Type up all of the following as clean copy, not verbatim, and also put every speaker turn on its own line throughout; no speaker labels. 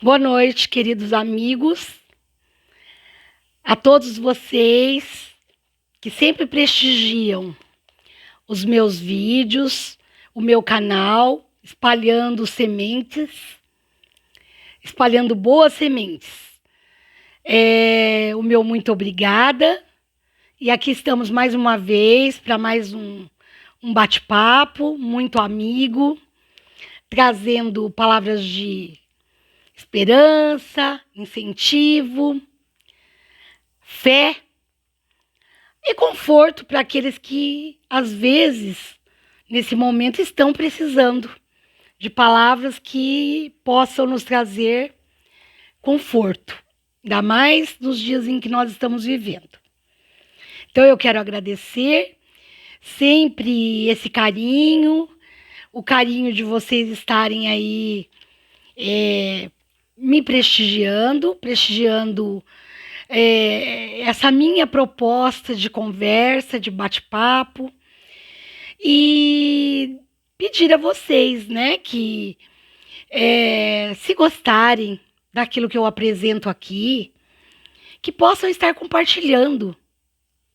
Boa noite, queridos amigos, a todos vocês que sempre prestigiam os meus vídeos, o meu canal, espalhando sementes, espalhando boas sementes. O meu muito obrigada. E aqui estamos mais uma vez para mais um bate-papo muito amigo, trazendo palavras de esperança, incentivo, fé e conforto para aqueles que, às vezes, nesse momento, estão precisando de palavras que possam nos trazer conforto, ainda mais nos dias em que nós estamos vivendo. Então, eu quero agradecer sempre esse carinho, o carinho de vocês estarem aí me prestigiando essa minha proposta de conversa, de bate-papo, e pedir a vocês, né, que se gostarem daquilo que eu apresento aqui, que possam estar compartilhando.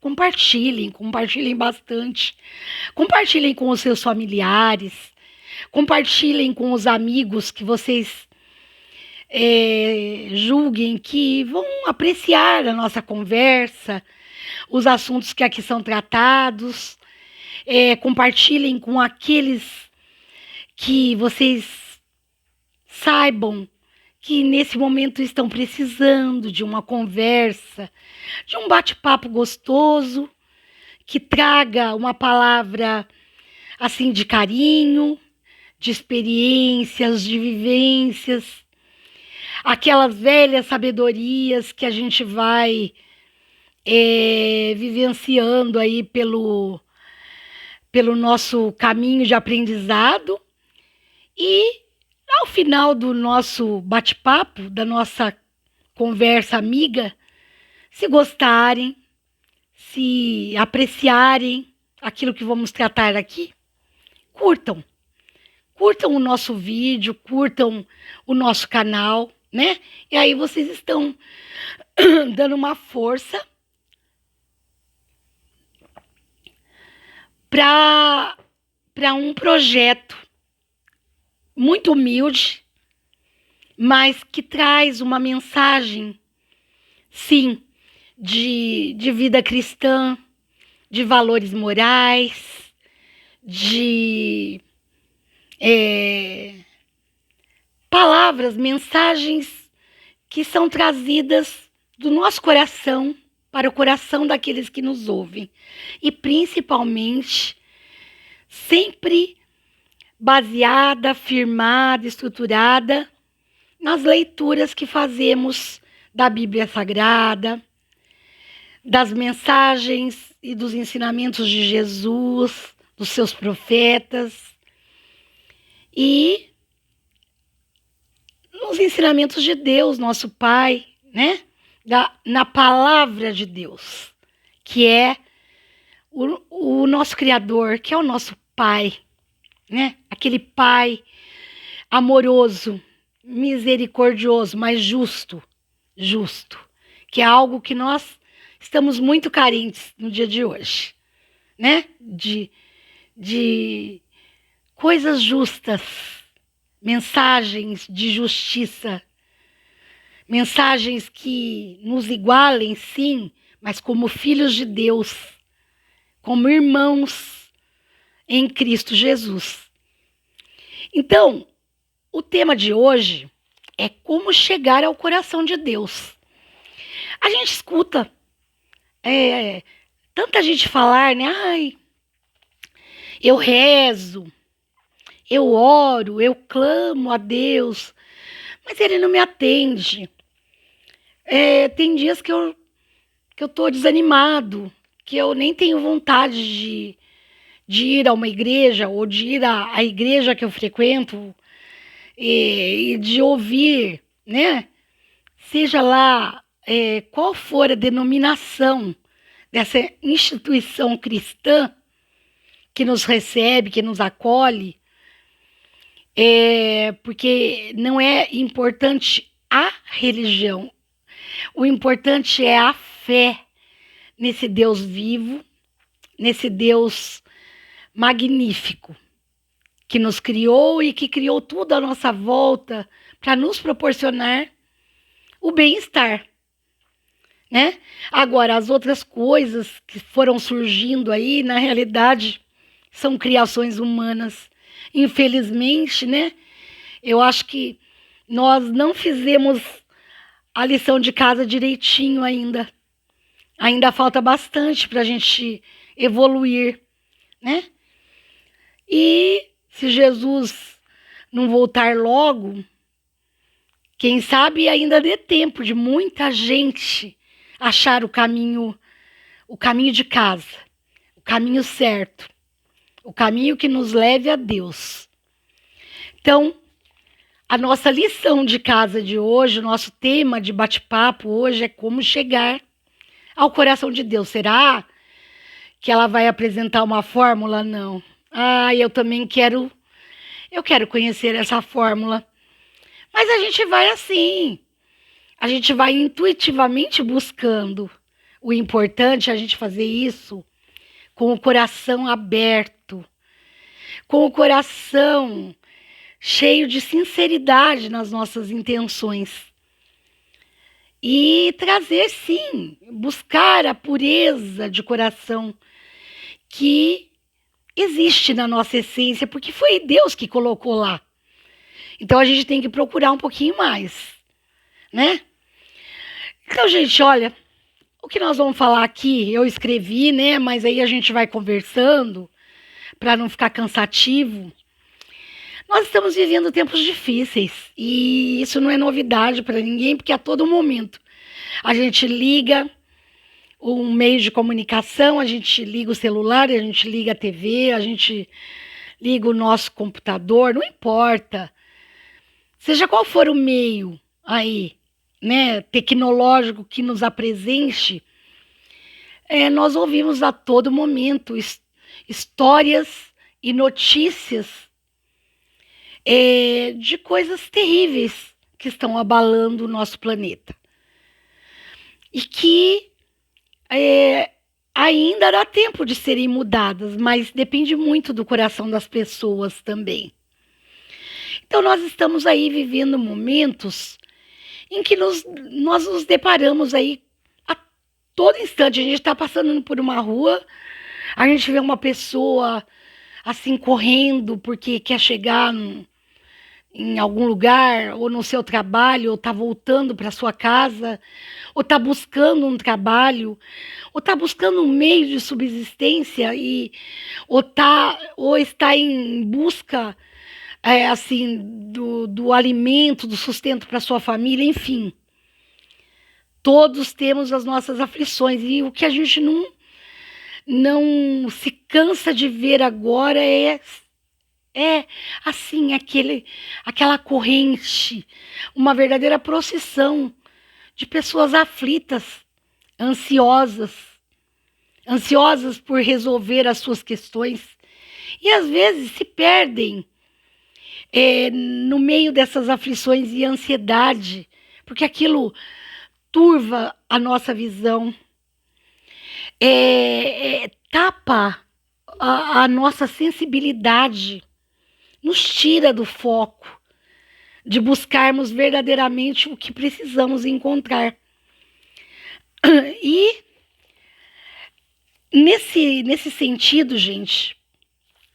Compartilhem bastante. Compartilhem com os seus familiares, compartilhem com os amigos que vocês julguem que vão apreciar a nossa conversa, os assuntos que aqui são tratados. Compartilhem com aqueles que vocês saibam que nesse momento estão precisando de uma conversa, de um bate-papo gostoso, que traga uma palavra assim de carinho, de experiências, de vivências, aquelas velhas sabedorias que a gente vai vivenciando aí pelo nosso caminho de aprendizado. E ao final do nosso bate-papo, da nossa conversa amiga, se gostarem, se apreciarem aquilo que vamos tratar aqui, curtam o nosso vídeo, curtam o nosso canal, né? E aí vocês estão dando uma força para um projeto muito humilde, mas que traz uma mensagem, sim, de vida cristã, de valores morais, de palavras, mensagens que são trazidas do nosso coração para o coração daqueles que nos ouvem. E principalmente, sempre baseada, firmada, estruturada nas leituras que fazemos da Bíblia Sagrada, das mensagens e dos ensinamentos de Jesus, dos seus profetas, e nos ensinamentos de Deus, nosso Pai, né? Na palavra de Deus, que é o nosso Criador, que é o nosso Pai, né? Aquele Pai amoroso, misericordioso, mas justo, que é algo que nós estamos muito carentes no dia de hoje, né? De coisas justas, mensagens de justiça, mensagens que nos igualem, sim, mas como filhos de Deus, como irmãos em Cristo Jesus. Então, o tema de hoje é como chegar ao coração de Deus. A gente escuta tanta gente falar, né? Ai, eu rezo, eu oro, eu clamo a Deus, mas Ele não me atende. Tem dias que eu tô desanimado, que eu nem tenho vontade de ir a uma igreja, ou de ir à igreja que eu frequento, e de ouvir, né? Seja lá qual for a denominação dessa instituição cristã que nos recebe, que nos acolhe, porque não é importante a religião. O importante é a fé nesse Deus vivo, nesse Deus magnífico, que nos criou e que criou tudo à nossa volta para nos proporcionar o bem-estar, né? Agora, as outras coisas que foram surgindo aí, na realidade, são criações humanas. Infelizmente, né? Eu acho que nós não fizemos a lição de casa direitinho ainda. Ainda falta bastante para a gente evoluir, né? E se Jesus não voltar logo, quem sabe ainda dê tempo de muita gente achar o caminho de casa, o caminho certo, o caminho que nos leve a Deus. Então, a nossa lição de casa de hoje, o nosso tema de bate-papo hoje é como chegar ao coração de Deus. Será que ela vai apresentar uma fórmula? Não. Eu também quero conhecer essa fórmula. Mas a gente vai assim, a gente vai intuitivamente buscando. O importante é a gente fazer isso com o coração aberto, com o coração cheio de sinceridade nas nossas intenções. E trazer, sim, buscar a pureza de coração que existe na nossa essência, porque foi Deus que colocou lá. Então a gente tem que procurar um pouquinho mais, né? Então, gente, olha, o que nós vamos falar aqui, eu escrevi, né? Mas aí a gente vai conversando para não ficar cansativo. Nós estamos vivendo tempos difíceis e isso não é novidade para ninguém, porque a todo momento a gente liga um meio de comunicação, a gente liga o celular, a gente liga a TV, a gente liga o nosso computador, não importa. Seja qual for o meio aí, né, tecnológico que nos apresente, nós ouvimos a todo momento histórias e notícias de coisas terríveis que estão abalando o nosso planeta. E que ainda dá tempo de serem mudadas, mas depende muito do coração das pessoas também. Então nós estamos aí vivendo momentos em que nós nos deparamos aí a todo instante. A gente está passando por uma rua, a gente vê uma pessoa assim correndo porque quer chegar em algum lugar, ou no seu trabalho, ou está voltando para sua casa, ou está buscando um trabalho, ou está buscando um meio de subsistência, ou está em busca assim do alimento, do sustento para sua família, enfim. Todos temos as nossas aflições, e o que a gente não se cansa de ver agora é assim, aquela corrente, uma verdadeira procissão de pessoas aflitas, ansiosas por resolver as suas questões, e às vezes se perdem no meio dessas aflições e ansiedade, porque aquilo turva a nossa visão, tapa a nossa sensibilidade, nos tira do foco de buscarmos verdadeiramente o que precisamos encontrar. E nesse sentido, gente,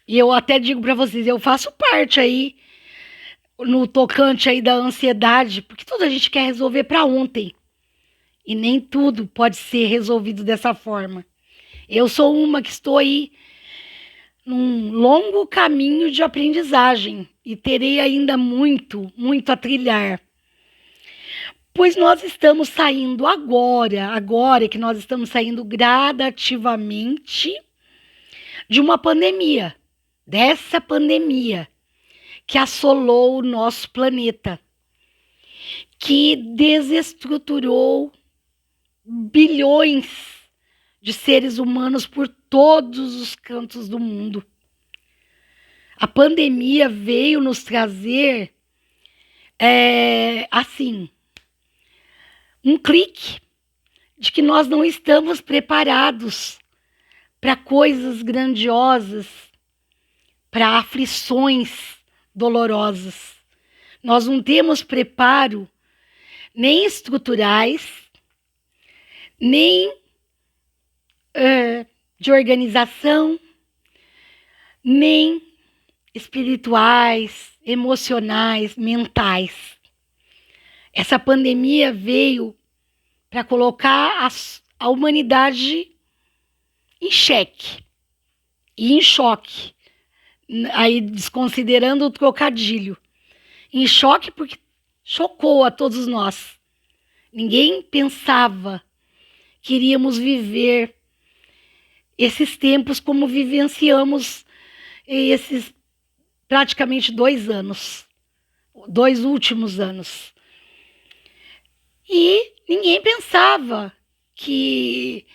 e eu até digo para vocês, eu faço parte aí no tocante aí da ansiedade, porque tudo a gente quer resolver para ontem. E nem tudo pode ser resolvido dessa forma. Eu sou uma que estou aí num longo caminho de aprendizagem e terei ainda muito a trilhar. Pois nós estamos saindo agora que nós estamos saindo gradativamente de uma pandemia, dessa pandemia que assolou o nosso planeta, que desestruturou bilhões de seres humanos por todos os cantos do mundo. A pandemia veio nos trazer, assim, um clique de que nós não estamos preparados para coisas grandiosas, para aflições dolorosas. Nós não temos preparo nem estruturais, nem de organização, nem espirituais, emocionais, mentais. Essa pandemia veio para colocar a humanidade em xeque e em choque, aí desconsiderando o trocadilho. Em choque porque chocou a todos nós. Ninguém pensava que iríamos viver esses tempos como vivenciamos esses praticamente 2 anos, 2 últimos anos. E ninguém pensava que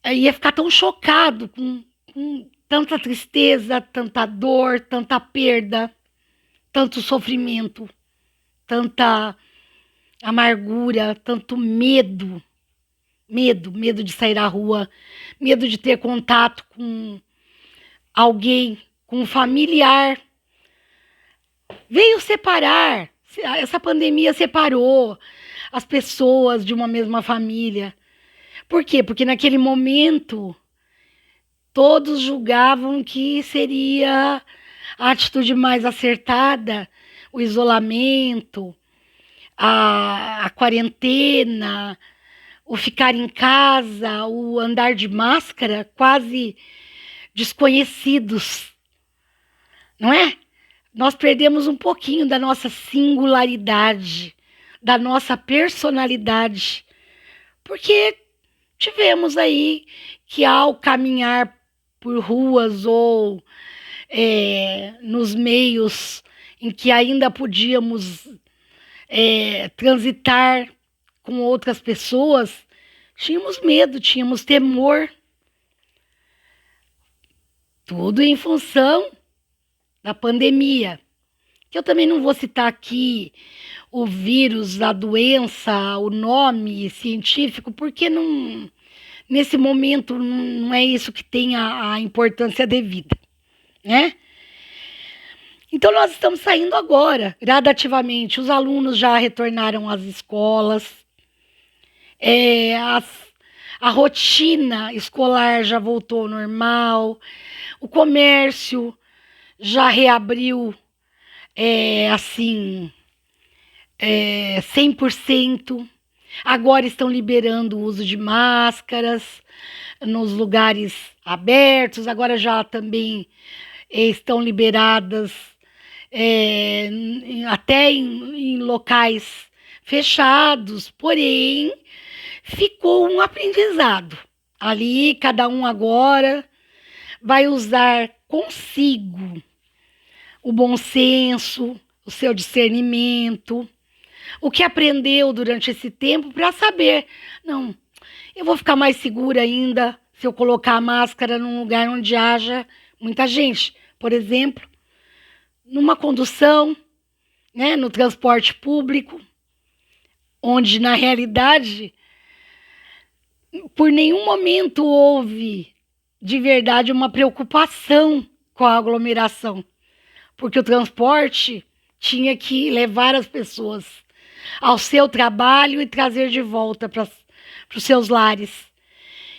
ia ficar tão chocado com tanta tristeza, tanta dor, tanta perda, tanto sofrimento, tanta amargura, tanto medo. Medo de sair à rua, medo de ter contato com alguém, com um familiar. Veio separar, essa pandemia separou as pessoas de uma mesma família. Por quê? Porque naquele momento todos julgavam que seria a atitude mais acertada, o isolamento, a quarentena, o ficar em casa, o andar de máscara, quase desconhecidos, não é? Nós perdemos um pouquinho da nossa singularidade, da nossa personalidade, porque tivemos aí que ao caminhar por ruas ou nos meios em que ainda podíamos transitar com outras pessoas, tínhamos medo, tínhamos temor. Tudo em função da pandemia. Que eu também não vou citar aqui o vírus, a doença, o nome científico, porque não, nesse momento não é isso que tem a importância devida, né? Então nós estamos saindo agora, gradativamente. Os alunos já retornaram às escolas, a rotina escolar já voltou ao normal, o comércio já reabriu, assim, 100%. Agora estão liberando o uso de máscaras nos lugares abertos, agora já também estão liberadas até em locais fechados, porém ficou um aprendizado. Ali, cada um agora vai usar consigo o bom senso, o seu discernimento, o que aprendeu durante esse tempo para saber, não, eu vou ficar mais segura ainda se eu colocar a máscara num lugar onde haja muita gente. Por exemplo, numa condução, né, no transporte público, onde na realidade por nenhum momento houve de verdade uma preocupação com a aglomeração, porque o transporte tinha que levar as pessoas ao seu trabalho e trazer de volta para os seus lares.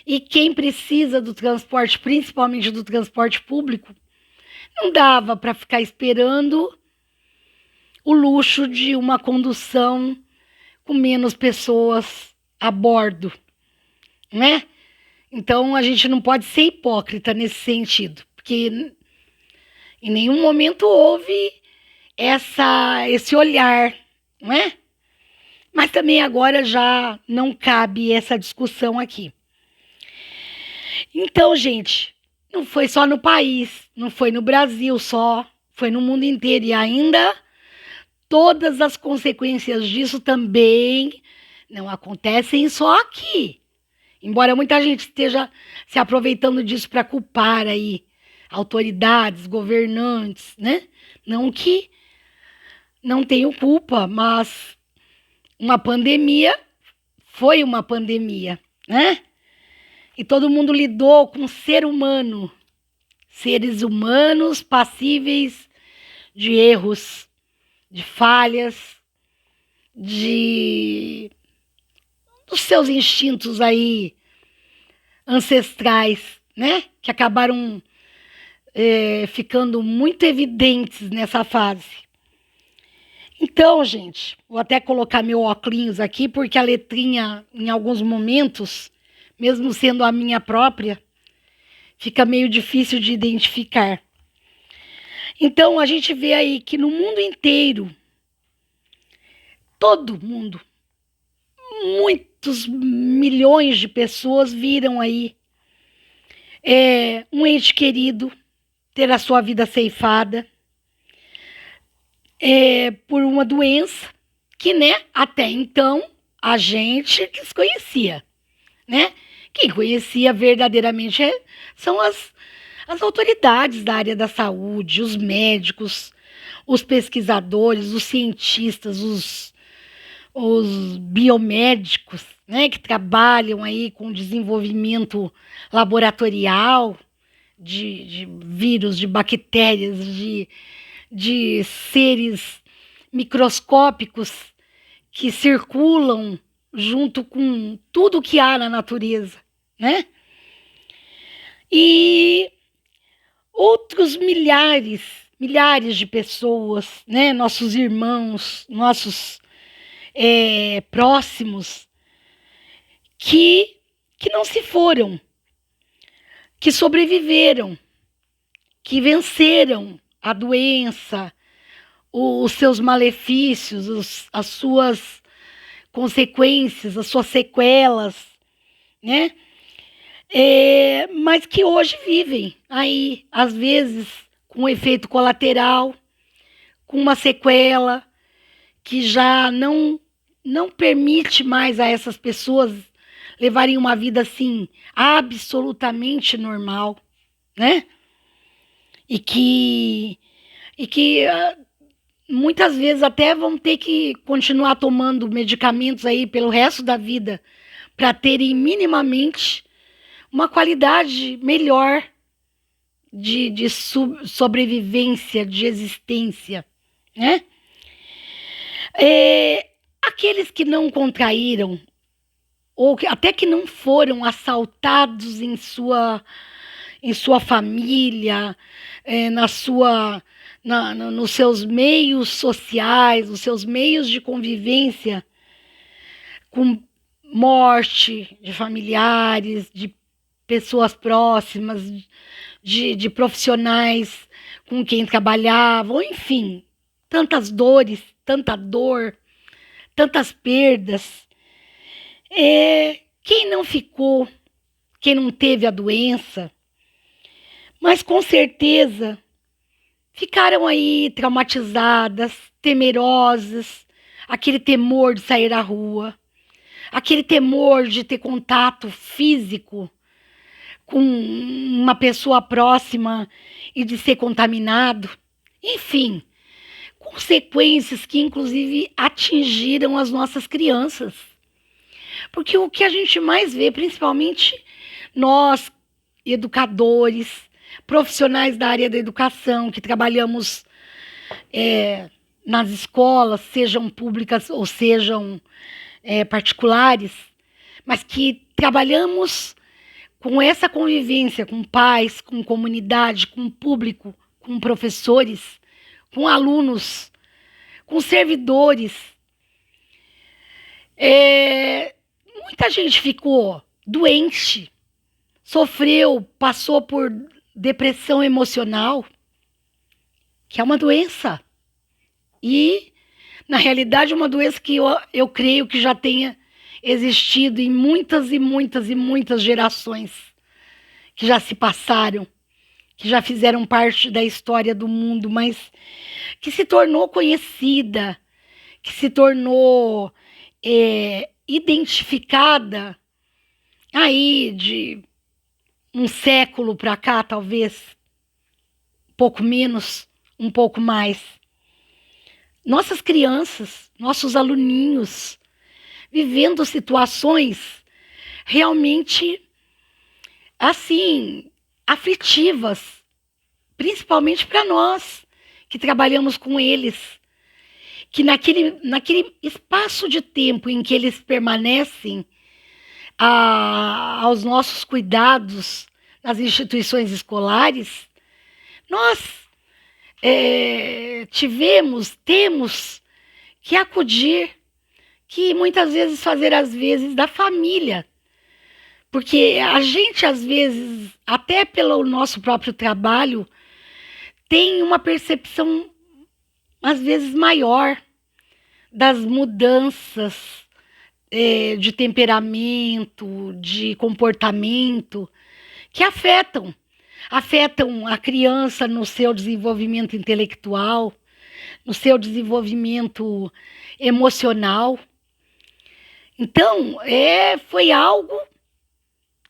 E quem precisa do transporte, principalmente do transporte público, não dava para ficar esperando o luxo de uma condução com menos pessoas a bordo, né? Então a gente não pode ser hipócrita nesse sentido, porque em nenhum momento houve esse olhar, não é? Mas também agora já não cabe essa discussão aqui. Então, gente, não foi só no país, não foi no Brasil só, foi no mundo inteiro. E ainda todas as consequências disso também não acontecem só aqui. Embora muita gente esteja se aproveitando disso para culpar aí autoridades, governantes, né? Não que não tenham culpa, mas uma pandemia foi uma pandemia, né? E todo mundo lidou com ser humano, seres humanos passíveis de erros, de falhas, dos seus instintos aí ancestrais, né? Que acabaram ficando muito evidentes nessa fase. Então, gente, vou até colocar meu óculos aqui, porque a letrinha, em alguns momentos, mesmo sendo a minha própria, fica meio difícil de identificar. Então, a gente vê aí que no mundo inteiro, todo mundo, muitos milhões de pessoas viram aí um ente querido ter a sua vida ceifada por uma doença que, né, até então a gente desconhecia, né? Quem conhecia verdadeiramente são as autoridades da área da saúde, os médicos, os pesquisadores, os cientistas, os biomédicos, né, que trabalham aí com desenvolvimento laboratorial de vírus, de bactérias, de seres microscópicos que circulam junto com tudo que há na natureza, né? E outros milhares de pessoas, né? Nossos irmãos, nossos próximos, que não se foram, que sobreviveram, que venceram a doença, os seus malefícios, as suas consequências, as suas sequelas, né? Mas que hoje vivem aí, às vezes, com um efeito colateral, com uma sequela que já não permite mais a essas pessoas levarem uma vida assim absolutamente normal, né? E que muitas vezes até vão ter que continuar tomando medicamentos aí pelo resto da vida para terem minimamente uma qualidade melhor de sobrevivência, de existência, né? Aqueles que não contraíram, ou até que não foram assaltados em sua família, nos seus meios sociais, nos seus meios de convivência, com morte de familiares, de pessoas próximas, de profissionais com quem trabalhavam, enfim, tantas dores, tanta dor, tantas perdas. Quem não ficou, quem não teve a doença, mas com certeza ficaram aí traumatizadas, temerosas, aquele temor de sair à rua, aquele temor de ter contato físico com uma pessoa próxima e de ser contaminado. Enfim, consequências que inclusive atingiram as nossas crianças. Porque o que a gente mais vê, principalmente nós, educadores, profissionais da área da educação, que trabalhamos nas escolas, sejam públicas ou sejam particulares, mas que trabalhamos com essa convivência com pais, com comunidade, com público, com professores, com alunos, com servidores. Muita gente ficou doente, sofreu, passou por depressão emocional, que é uma doença. E, na realidade, uma doença que eu creio que já tenha existido em muitas e muitas e muitas gerações que já se passaram, que já fizeram parte da história do mundo, mas que se tornou conhecida, que se tornou identificada aí de um século para cá, talvez, um pouco menos, um pouco mais. Nossas crianças, nossos aluninhos vivendo situações realmente, assim, aflitivas, principalmente para nós que trabalhamos com eles, que naquele espaço de tempo em que eles permanecem aos nossos cuidados nas instituições escolares, nós temos que acudir, que muitas vezes fazer as vezes da família, porque a gente às vezes, até pelo nosso próprio trabalho, tem uma percepção às vezes maior das mudanças de temperamento, de comportamento, que afetam a criança no seu desenvolvimento intelectual, no seu desenvolvimento emocional. Então, foi algo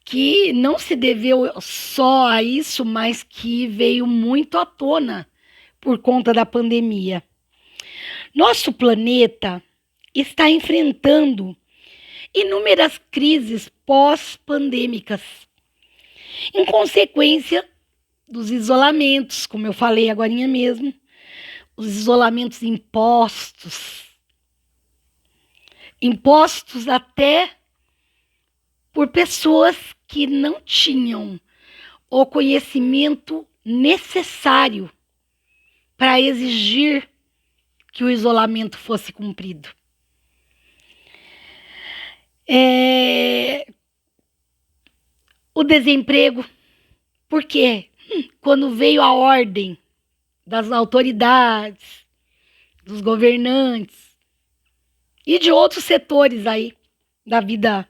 que não se deveu só a isso, mas que veio muito à tona por conta da pandemia. Nosso planeta está enfrentando inúmeras crises pós-pandêmicas, em consequência dos isolamentos, como eu falei agora mesmo, os isolamentos impostos até por pessoas que não tinham o conhecimento necessário para exigir que o isolamento fosse cumprido. O desemprego, porque quando veio a ordem das autoridades, dos governantes e de outros setores aí da vida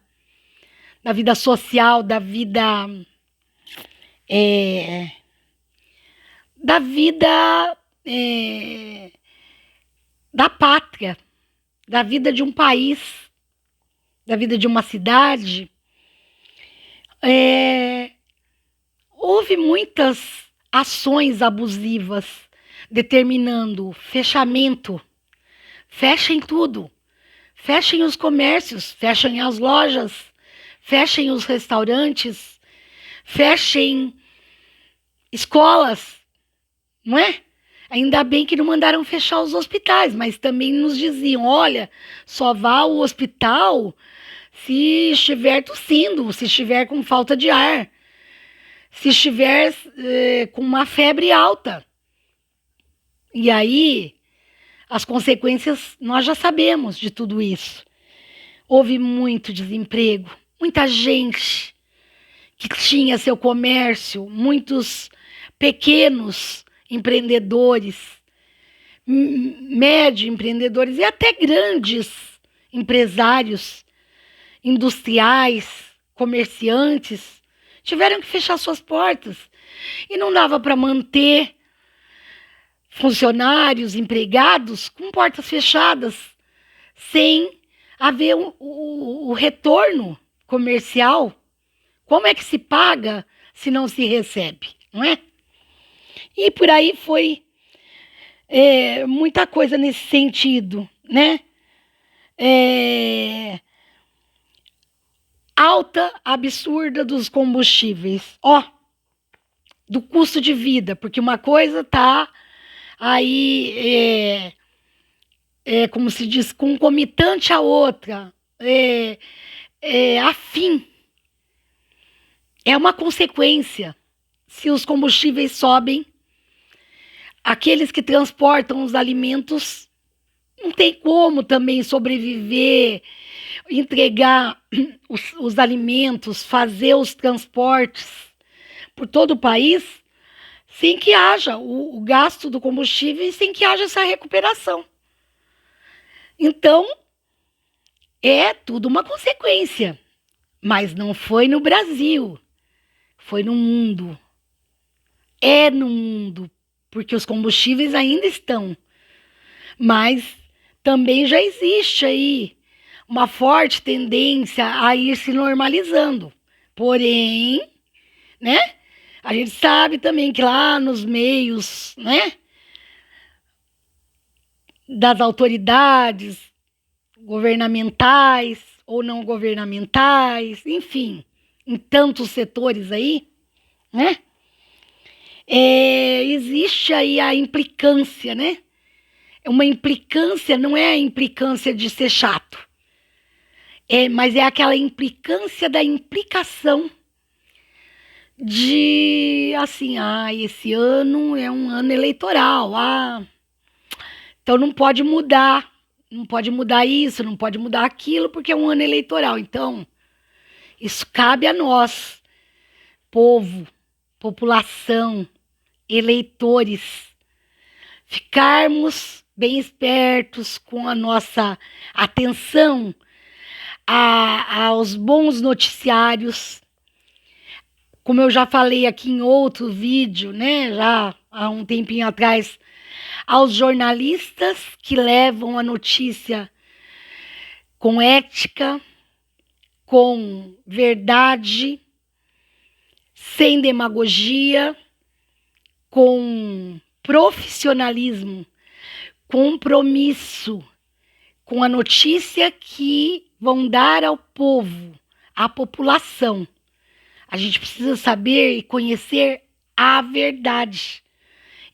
social, da vida da pátria, da vida de um país, da vida de uma cidade, houve muitas ações abusivas determinando fechamento. Fechem tudo, fechem os comércios, fechem as lojas, fechem os restaurantes, fechem escolas, não é? Ainda bem que não mandaram fechar os hospitais, mas também nos diziam, olha, só vá ao hospital se estiver tossindo, se estiver com falta de ar, se estiver com uma febre alta. E aí, as consequências nós já sabemos de tudo isso. Houve muito desemprego, muita gente que tinha seu comércio, muitos pequenos empreendedores, médio empreendedores e até grandes empresários industriais, comerciantes, tiveram que fechar suas portas. E não dava para manter funcionários, empregados com portas fechadas, sem haver o retorno comercial. Como é que se paga se não se recebe, não é? E por aí foi muita coisa nesse sentido, né? Alta absurda dos combustíveis, do custo de vida, porque uma coisa tá aí, como se diz, concomitante à outra, afim. É uma consequência. Se os combustíveis sobem, aqueles que transportam os alimentos não tem como também sobreviver, entregar os alimentos, fazer os transportes por todo o país, sem que haja o gasto do combustível e sem que haja essa recuperação. Então, é tudo uma consequência. Mas não foi no Brasil, foi no mundo. É no mundo, porque os combustíveis ainda estão. Mas também já existe aí uma forte tendência a ir se normalizando. Porém, né? A gente sabe também que lá nos meios, né, das autoridades, governamentais ou não governamentais, enfim, em tantos setores aí, né? Existe aí a implicância, né? Uma implicância não é a implicância de ser chato, mas é aquela implicância da implicação de, assim, esse ano é um ano eleitoral, então não pode mudar isso, não pode mudar aquilo, porque é um ano eleitoral. Então, isso cabe a nós, povo, população, eleitores, ficarmos bem espertos com a nossa atenção aos bons noticiários. Como eu já falei aqui em outro vídeo, né, já há um tempinho atrás, aos jornalistas que levam a notícia com ética, com verdade, sem demagogia, com profissionalismo, compromisso com a notícia que vão dar ao povo, à população. A gente precisa saber e conhecer a verdade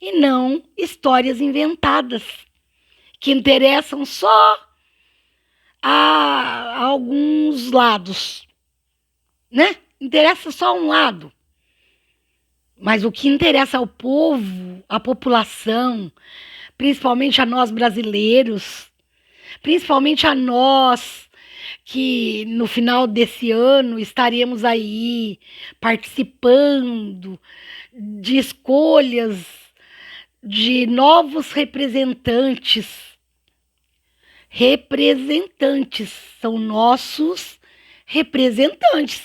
e não histórias inventadas que interessam só a alguns lados, né? Interessa só um lado. Mas o que interessa ao povo, à população, principalmente a nós brasileiros, principalmente a nós que no final desse ano estaremos aí participando de escolhas de novos representantes. Representantes são nossos representantes.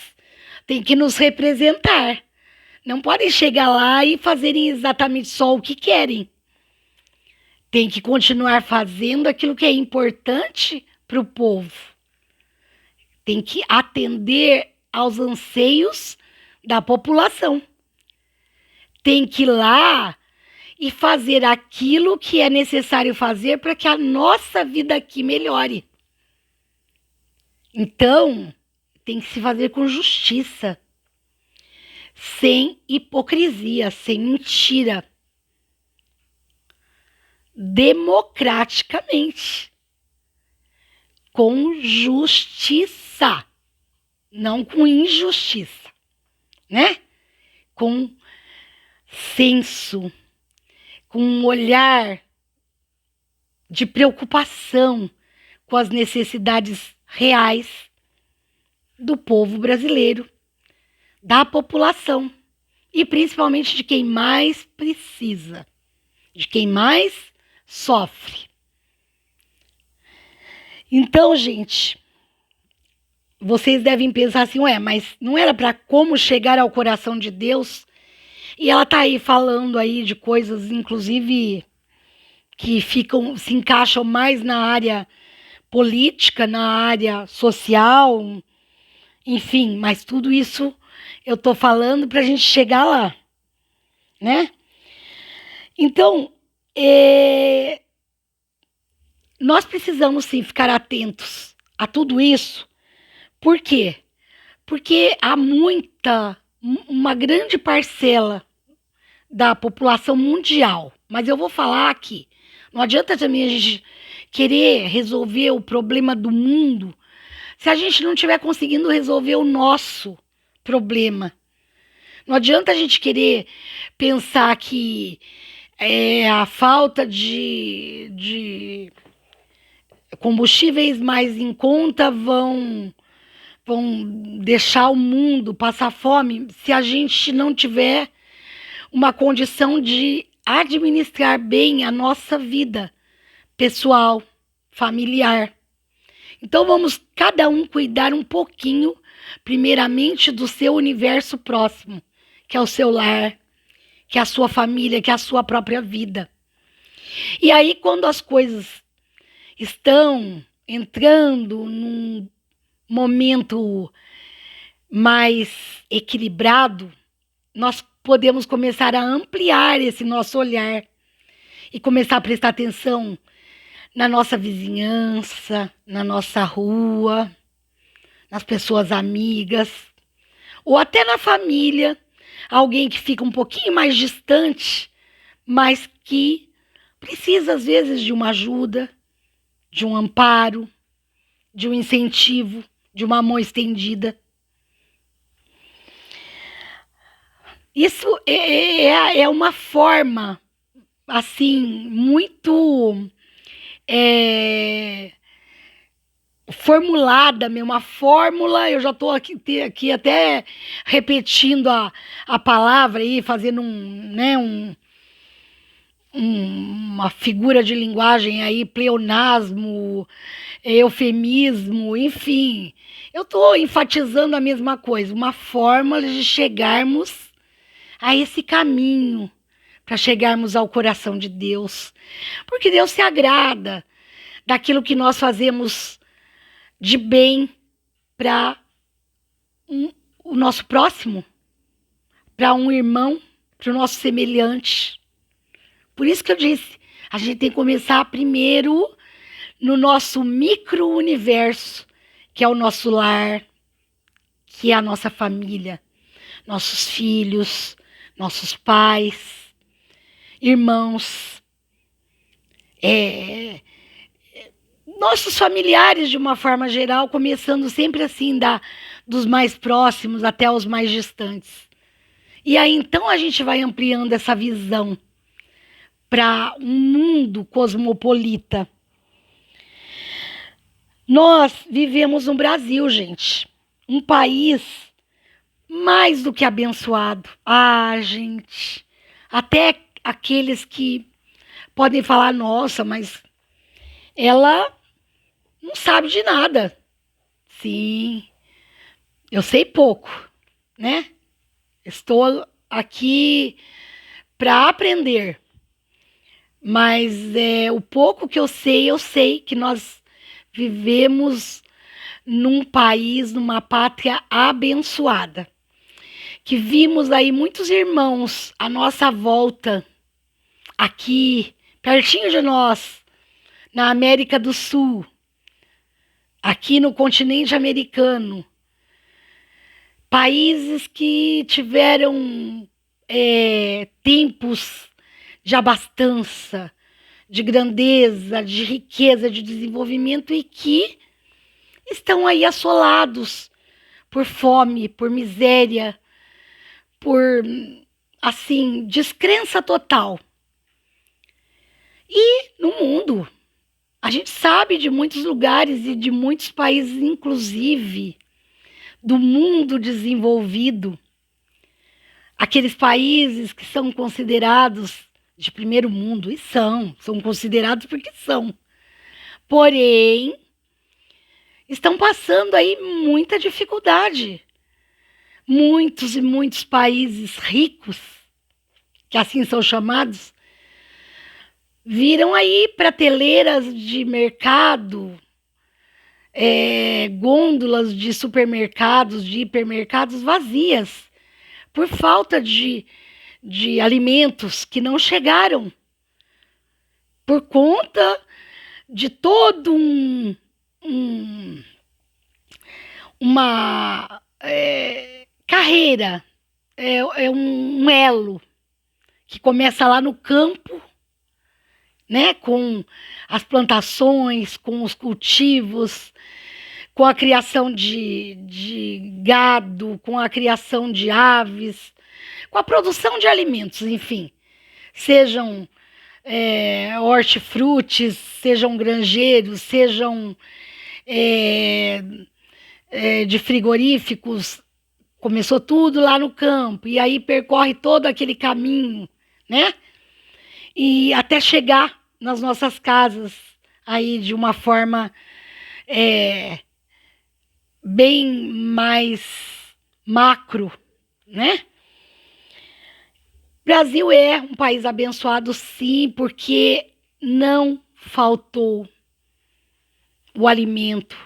Tem que nos representar. Não podem chegar lá e fazerem exatamente só o que querem. Tem que continuar fazendo aquilo que é importante para o povo. Tem que atender aos anseios da população. Tem que ir lá e fazer aquilo que é necessário fazer para que a nossa vida aqui melhore. Então, tem que se fazer com justiça, sem hipocrisia, sem mentira, democraticamente, com justiça, não com injustiça, né? Com senso, com um olhar de preocupação com as necessidades reais do povo brasileiro, da população e principalmente de quem mais precisa, de quem mais sofre. Então, gente, vocês devem pensar assim, mas não era para como chegar ao coração de Deus? E ela tá aí falando aí de coisas, inclusive, que se encaixam mais na área política, na área social, enfim, mas tudo isso eu tô falando pra gente chegar lá, né? Então, nós precisamos sim ficar atentos a tudo isso. Por quê? Porque há uma grande parcela da população mundial, mas eu vou falar aqui, não adianta também a gente querer resolver o problema do mundo se a gente não estiver conseguindo resolver o nosso problema. Não adianta a gente querer pensar que a falta de combustíveis mais em conta vão deixar o mundo passar fome se a gente não tiver uma condição de administrar bem a nossa vida pessoal, familiar. Então vamos cada um cuidar um pouquinho, primeiramente, do seu universo próximo, que é o seu lar, que é a sua família, que é a sua própria vida. E aí, quando as coisas estão entrando num momento mais equilibrado, nós podemos começar a ampliar esse nosso olhar e começar a prestar atenção na nossa vizinhança, na nossa rua, nas pessoas amigas, ou até na família, alguém que fica um pouquinho mais distante, mas que precisa, às vezes, de uma ajuda, de um amparo, de um incentivo, de uma mão estendida. Isso é uma forma, assim, muito formulada, uma fórmula. Eu já estou aqui até repetindo a palavra aí, fazendo uma figura de linguagem aí, pleonasmo, eufemismo, enfim. Eu estou enfatizando a mesma coisa, uma fórmula de chegarmos a esse caminho, para chegarmos ao coração de Deus. Porque Deus se agrada daquilo que nós fazemos de bem para o nosso próximo, para um irmão, para o nosso semelhante. Por isso que eu disse, a gente tem que começar primeiro no nosso micro-universo, que é o nosso lar, que é a nossa família, nossos filhos, nossos pais, irmãos, nossos familiares de uma forma geral, começando sempre assim, dos mais próximos até os mais distantes. E aí então a gente vai ampliando essa visão para um mundo cosmopolita. Nós vivemos no Brasil, gente, um país mais do que abençoado. Gente, até aqueles que podem falar, nossa, mas ela não sabe de nada. Sim, eu sei pouco, né? Estou aqui para aprender. Mas o pouco que eu sei que nós vivemos num país, numa pátria abençoada. Que vimos aí muitos irmãos à nossa volta, aqui, pertinho de nós, na América do Sul, aqui no continente americano. Países que tiveram tempos de abastança, de grandeza, de riqueza, de desenvolvimento e que estão aí assolados por fome, por miséria, por, assim, descrença total. E no mundo, a gente sabe de muitos lugares e de muitos países, inclusive do mundo desenvolvido, aqueles países que são considerados de primeiro mundo, e são considerados porque são. Porém, estão passando aí muita dificuldade. Muitos e muitos países ricos, que assim são chamados, viram aí prateleiras de mercado, gôndolas de supermercados, de hipermercados vazias, por falta de alimentos que não chegaram, por conta de todo uma carreira, um elo que começa lá no campo, né, com as plantações, com os cultivos, com a criação de gado, com a criação de aves, com a produção de alimentos, enfim, sejam hortifrutis, sejam granjeiros, sejam de frigoríficos. Começou tudo lá no campo, e aí percorre todo aquele caminho, né? E até chegar nas nossas casas, aí de uma forma bem mais macro, né? O Brasil é um país abençoado, sim, porque não faltou o alimento,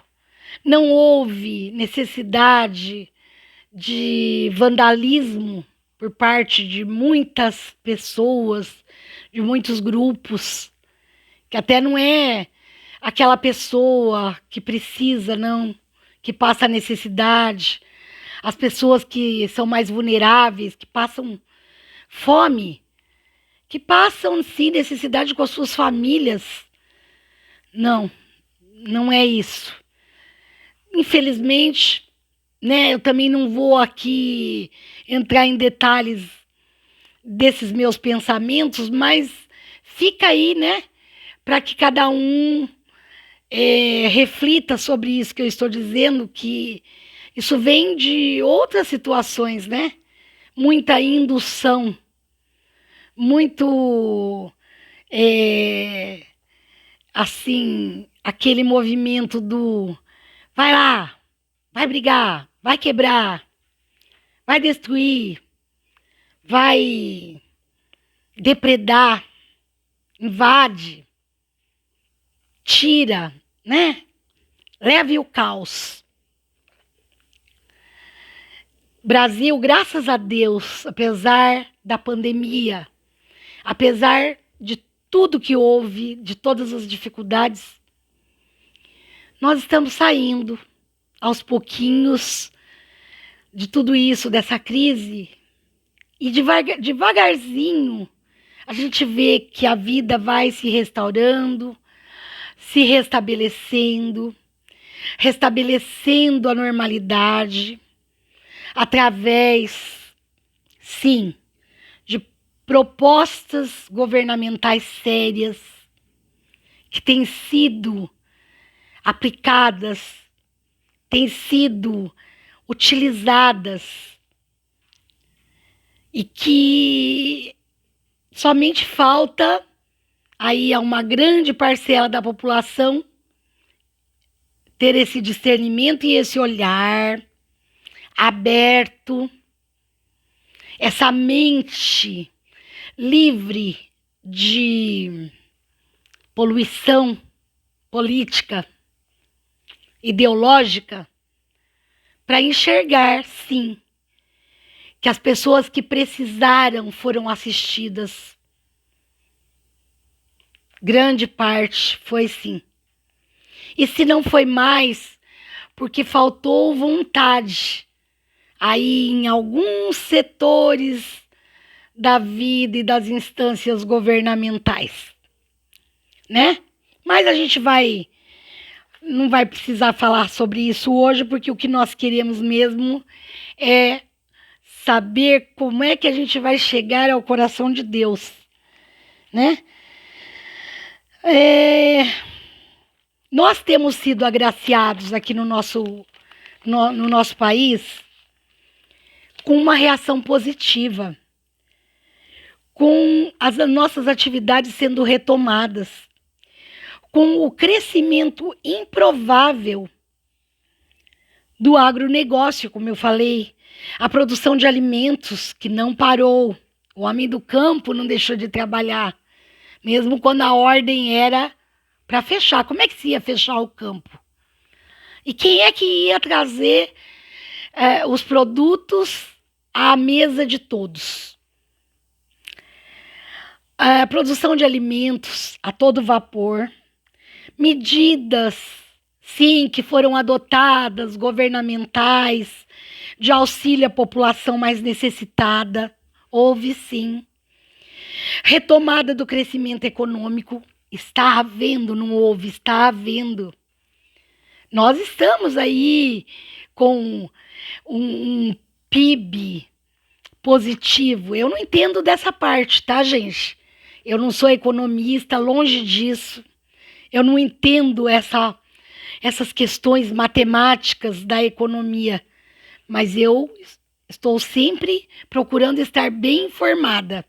não houve necessidade de vandalismo por parte de muitas pessoas, de muitos grupos, que até não é aquela pessoa que precisa, não, que passa necessidade, as pessoas que são mais vulneráveis, que passam fome, que passam, sim, necessidade com as suas famílias. Não, não é isso. Infelizmente, né, eu também não vou aqui entrar em detalhes desses meus pensamentos, mas fica aí, né, para que cada um reflita sobre isso que eu estou dizendo, que isso vem de outras situações, né? Muita indução, muito assim, aquele movimento do vai lá, vai brigar, vai quebrar, vai destruir, vai depredar, invade, tira, né? Leve o caos. Brasil, graças a Deus, apesar da pandemia, apesar de tudo que houve, de todas as dificuldades, nós estamos saindo aos pouquinhos de tudo isso, dessa crise, e devagarzinho a gente vê que a vida vai se restaurando, se restabelecendo, restabelecendo a normalidade, através, sim, de propostas governamentais sérias que têm sido aplicadas, têm sido utilizadas e que somente falta aí a uma grande parcela da população ter esse discernimento e esse olhar aberto, essa mente livre de poluição política, ideológica, para enxergar, sim, que as pessoas que precisaram foram assistidas. Grande parte foi sim. E se não foi mais, porque faltou vontade aí em alguns setores da vida e das instâncias governamentais, né? Mas a gente não vai precisar falar sobre isso hoje, porque o que nós queremos mesmo é saber como é que a gente vai chegar ao coração de Deus, né? Nós temos sido agraciados aqui no nosso país com uma reação positiva, com as nossas atividades sendo retomadas, com o crescimento improvável do agronegócio, como eu falei, a produção de alimentos que não parou, o homem do campo não deixou de trabalhar, mesmo quando a ordem era para fechar. Como é que se ia fechar o campo? E quem é que ia trazer os produtos à mesa de todos? A produção de alimentos a todo vapor, medidas, sim, que foram adotadas, governamentais, de auxílio à população mais necessitada, houve sim. Retomada do crescimento econômico, está havendo, não houve, está havendo. Nós estamos aí com um PIB positivo. Eu não entendo dessa parte, tá, gente? Eu não sou economista, longe disso. Eu não entendo essas questões matemáticas da economia, mas eu estou sempre procurando estar bem informada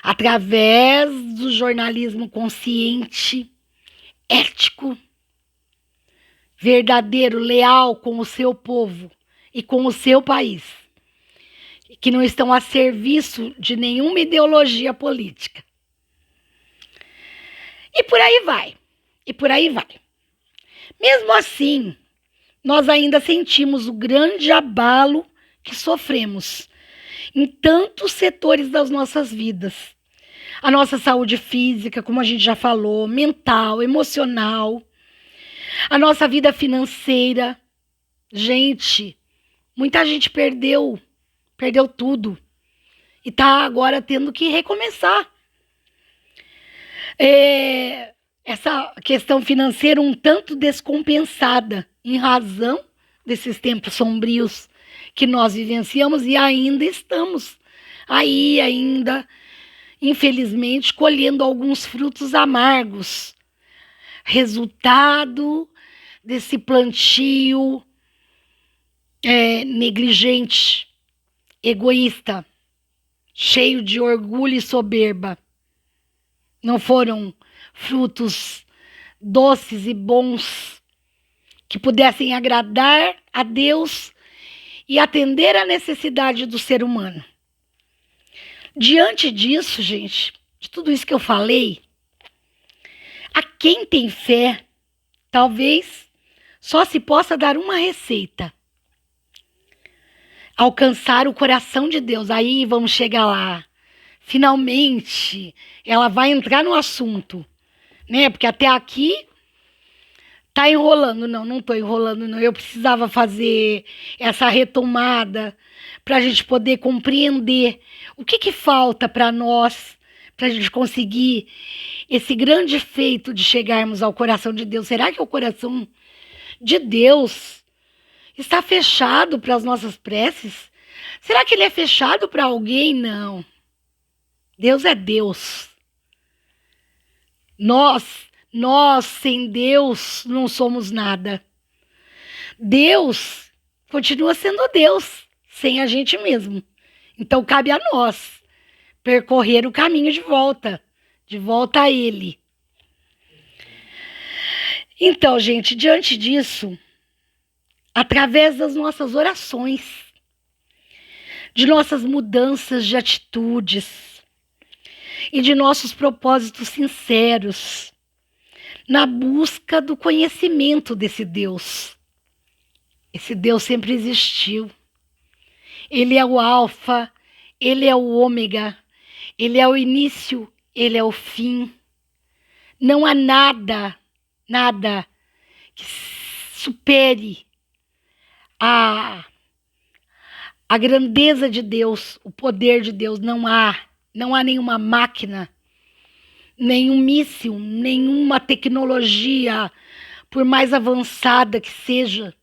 através do jornalismo consciente, ético, verdadeiro, leal com o seu povo e com o seu país, que não estão a serviço de nenhuma ideologia política. E por aí vai. E por aí vai. Mesmo assim, nós ainda sentimos o grande abalo que sofremos em tantos setores das nossas vidas. a nossa saúde física, como a gente já falou, mental, emocional, a nossa vida financeira. Gente, muita gente perdeu tudo e está agora tendo que recomeçar. Essa questão financeira um tanto descompensada em razão desses tempos sombrios que nós vivenciamos e ainda estamos aí, infelizmente, colhendo alguns frutos amargos, resultado desse plantio negligente, egoísta, cheio de orgulho e soberba. Não foram frutos doces e bons que pudessem agradar a Deus e atender à necessidade do ser humano. Diante disso, gente, de tudo isso que eu falei, a quem tem fé, talvez só se possa dar uma receita: alcançar o coração de Deus. Aí vamos chegar lá. Finalmente, ela vai entrar no assunto, né? Porque até aqui tá enrolando. Não tô enrolando, não. Eu precisava fazer essa retomada para a gente poder compreender o que falta para nós, para a gente conseguir esse grande feito de chegarmos ao coração de Deus. Será que o coração de Deus está fechado para as nossas preces? Será que ele é fechado para alguém? Não. Deus é Deus. Nós sem Deus não somos nada. Deus continua sendo Deus, sem a gente mesmo. Então cabe a nós percorrer o caminho de volta a Ele. Então, gente, diante disso, através das nossas orações, de nossas mudanças de atitudes e de nossos propósitos sinceros, na busca do conhecimento desse Deus. Esse Deus sempre existiu. Ele é o Alfa, Ele é o Ômega, Ele é o início, Ele é o fim. Não há nada que supere a grandeza de Deus, o poder de Deus. Não há nenhuma máquina, nenhum míssil, nenhuma tecnologia, por mais avançada que seja,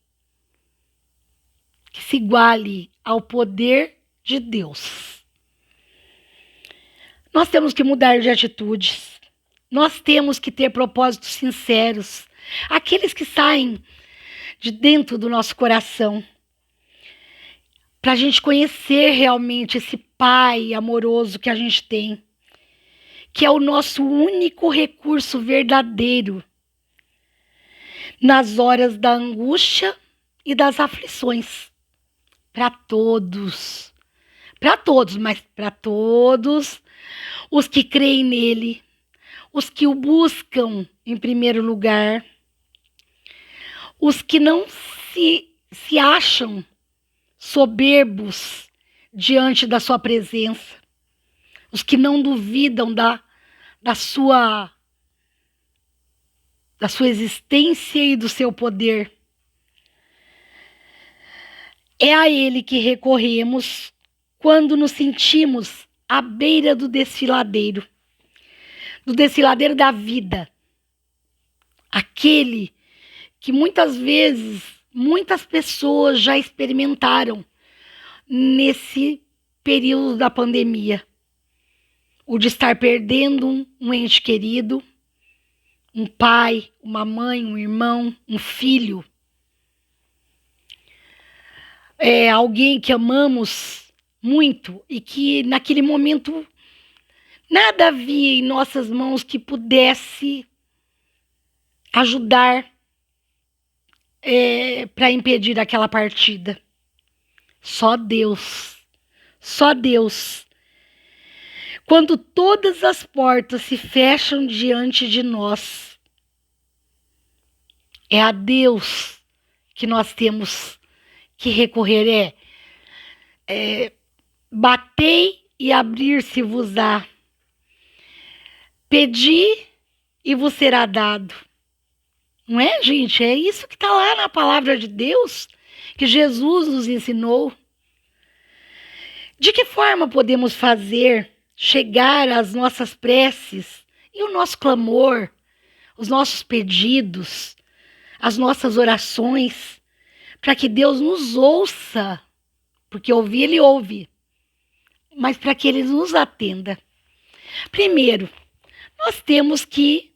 que se iguale ao poder de Deus. Nós temos que mudar de atitudes. Nós temos que ter propósitos sinceros, aqueles que saem de dentro do nosso coração, para a gente conhecer realmente esse Pai amoroso que a gente tem, que é o nosso único recurso verdadeiro nas horas da angústia e das aflições. Para todos, mas para todos os que creem nele, os que o buscam em primeiro lugar, os que não se acham soberbos diante da sua presença, os que não duvidam da sua existência e do seu poder. É a Ele que recorremos quando nos sentimos à beira do desfiladeiro da vida. Aquele que muitas vezes, muitas pessoas já experimentaram nesse período da pandemia. O de estar perdendo um ente querido, um pai, uma mãe, um irmão, um filho. Alguém que amamos muito e que naquele momento nada havia em nossas mãos que pudesse ajudar para impedir aquela partida. Só Deus. Quando todas as portas se fecham diante de nós, é a Deus que nós temos que recorrer. Batei e abrir-se-vos-á. Pedi e vos será dado. Não é, gente? É isso que está lá na palavra de Deus, que Jesus nos ensinou. De que forma podemos fazer chegar as nossas preces e o nosso clamor, os nossos pedidos, as nossas orações, para que Deus nos ouça? Porque ouvir, Ele ouve, mas para que Ele nos atenda. Primeiro, nós temos que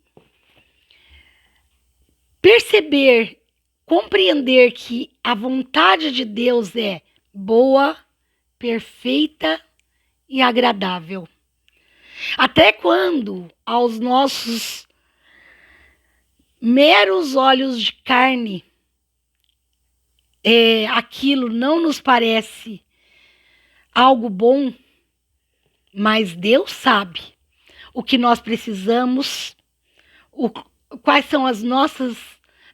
perceber, compreender que a vontade de Deus é boa, perfeita e agradável. Até quando aos nossos meros olhos de carne aquilo não nos parece algo bom, mas Deus sabe o que nós precisamos, quais são as nossas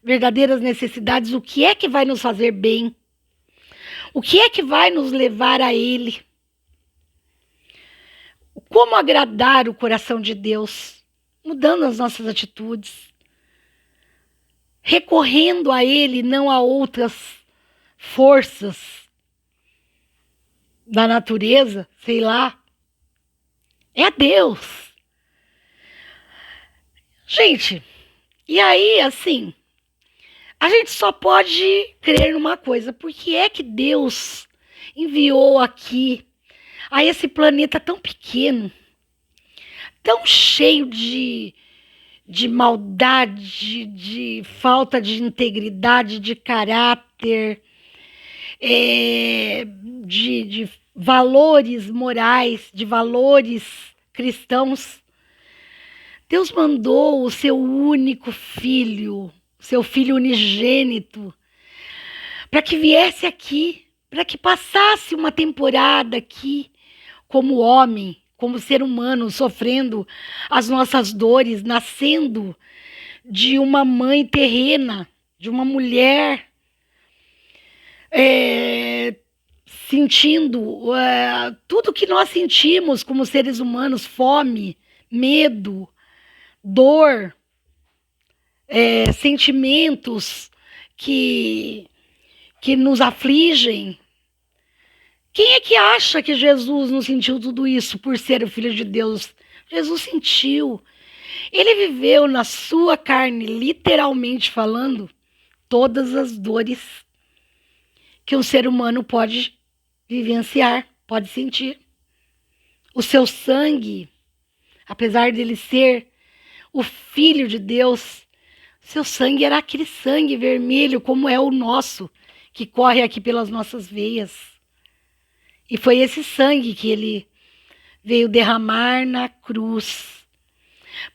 verdadeiras necessidades, o que é que vai nos fazer bem, o que é que vai nos levar a Ele. Como agradar o coração de Deus? Mudando as nossas atitudes, recorrendo a Ele, não a outras forças da natureza, sei lá. É a Deus. Gente, e aí, assim, a gente só pode crer numa coisa. Por que é que Deus enviou aqui, a esse planeta tão pequeno, tão cheio de maldade, de falta de integridade, de caráter, de valores morais, de valores cristãos? Deus mandou o seu único filho, seu filho unigênito, para que viesse aqui, para que passasse uma temporada aqui como homem, como ser humano, sofrendo as nossas dores, nascendo de uma mãe terrena, de uma mulher sentindo tudo que nós sentimos como seres humanos: fome, medo, dor, sentimentos que nos afligem. Quem é que acha que Jesus não sentiu tudo isso por ser o Filho de Deus? Jesus sentiu. Ele viveu na sua carne, literalmente falando, todas as dores que um ser humano pode vivenciar, pode sentir. O seu sangue, apesar dele ser o Filho de Deus, seu sangue era aquele sangue vermelho, como é o nosso, que corre aqui pelas nossas veias. E foi esse sangue que ele veio derramar na cruz